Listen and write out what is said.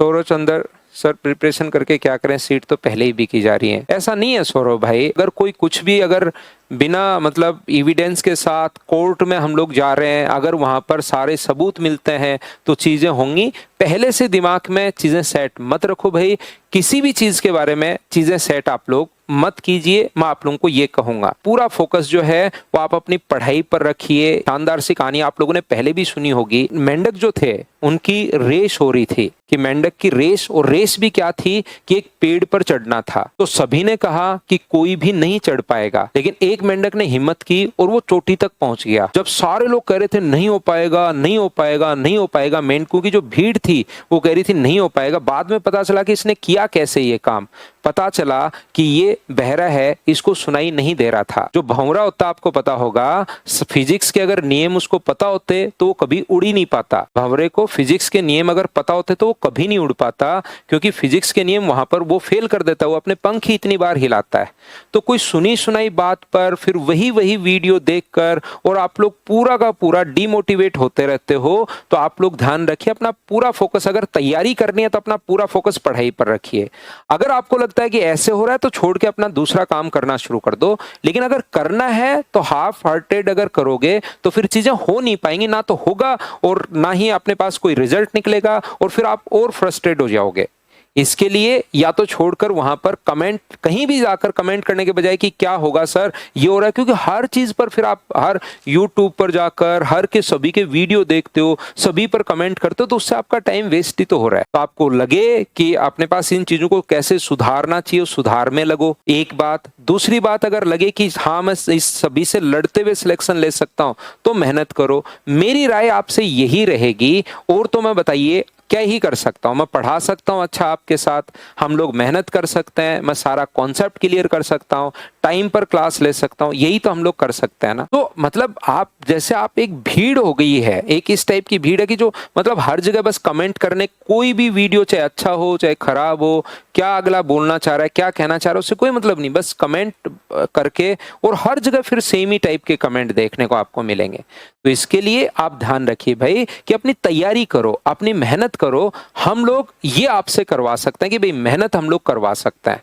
सौरव चंद्र sir preparation करके क्या करें, सीट तो पहले ही बिकी जा रही है। ऐसा नहीं है सौरव भाई, अगर कोई कुछ भी अगर बिना मतलब एविडेंस के साथ कोर्ट में हम लोग जा रहे हैं, अगर वहां पर सारे सबूत मिलते हैं तो चीजें होंगी। पहले से दिमाग में चीजें सेट मत रखो भाई, किसी भी चीज के बारे में चीजें सेट आप लोग मत कीजिए। मैं आप लोगों को ये कहूंगा, पूरा फोकस जो है वो आप अपनी पढ़ाई पर रखिए। शानदार सी कहानी आप लोगों ने पहले भी सुनी होगी, मेंढक जो थे उनकी रेस हो रही थी कि मेंढक की रेस, और रेस भी क्या थी कि एक पेड़ पर चढ़ना था। तो सभी ने कहा कि कोई भी नहीं चढ़ पाएगा, लेकिन एक मेंढक ने हिम्मत की और वो चोटी तक पहुंच गया। जब सारे लोग कह रहे थे नहीं हो पाएगा, नहीं हो पाएगा, नहीं हो पाएगा, मेंढकों की जो भीड़ थी वो कह रही थी नहीं हो पाएगा। बाद में पता चला कि इसने किया कैसे ये काम। पता चला कि ये बहरा है, इसको सुनाई नहीं दे रहा था। जो भंवरा होता आपको पता होगा, फिजिक्स के अगर नियम उसको पता होते तो वो कभी उड़ ही नहीं पाता। भंवरे को फिजिक्स के नियम अगर पता होते तो वो कभी नहीं उड़ पाता, क्योंकि फिजिक्स के नियम वहां पर वो फेल कर देता, वो अपने पंख ही इतनी बार हिलाता है। तो कोई सुनी सुनाई बात पर फिर वही वीडियो देखकर और आप लोग पूरा का पूरा डिमोटिवेट होते रहते हो। तो आप लोग ध्यान रखिए, अपना पूरा फोकस, अगर तैयारी करनी है तो अपना पूरा फोकस पढ़ाई पर रखिए। अगर आपको लगता है कि ऐसे हो रहा है तो छोड़ के अपना दूसरा काम करना शुरू कर दो, लेकिन अगर करना है तो हाफ हार्टेड अगर करोगे तो फिर चीजें हो नहीं पाएंगी, ना तो होगा और ना ही अपने पास कोई रिजल्ट निकलेगा, और फिर आप और फ्रस्ट्रेट हो जाओगे। इसके लिए या तो छोड़कर वहां पर कमेंट, कहीं भी जाकर कमेंट करने के बजाय कि क्या होगा सर ये हो रहा है, क्योंकि हर चीज पर फिर आप हर यूट्यूब पर जाकर हर के सभी के वीडियो देखते हो, सभी पर कमेंट करते हो, तो उससे आपका टाइम वेस्ट ही तो हो रहा है। तो आपको लगे कि अपने पास इन चीजों को कैसे सुधारना चाहिए, सुधार में लगो, एक बात। दूसरी बात, अगर लगे कि हाँ मैं इस सभी से लड़ते हुए सिलेक्शन ले सकता हूं तो मेहनत करो। मेरी राय आपसे यही रहेगी, और तो मैं बताइए क्या ही कर सकता हूं। मैं पढ़ा सकता हूं अच्छा आपके साथ, हम लोग मेहनत कर सकते हैं, मैं सारा कॉन्सेप्ट क्लियर कर सकता हूं, टाइम पर क्लास ले सकता हूं, यही तो हम लोग कर सकते हैं ना। तो मतलब आप जैसे आप एक भीड़ हो गई है, एक इस टाइप की भीड़ है कि जो मतलब हर जगह बस कमेंट करने, कोई भी वीडियो चाहे अच्छा हो चाहे खराब हो, क्या अगला बोलना चाह रहा है क्या कहना चाह रहा है उससे कोई मतलब नहीं, बस कमेंट करके, और हर जगह फिर सेम ही टाइप के कमेंट देखने को आपको मिलेंगे। तो इसके लिए आप ध्यान रखिए भाई कि अपनी तैयारी करो, अपनी मेहनत करो। हम लोग ये आपसे करवा सकते हैं कि भाई मेहनत हम लोग करवा सकते हैं।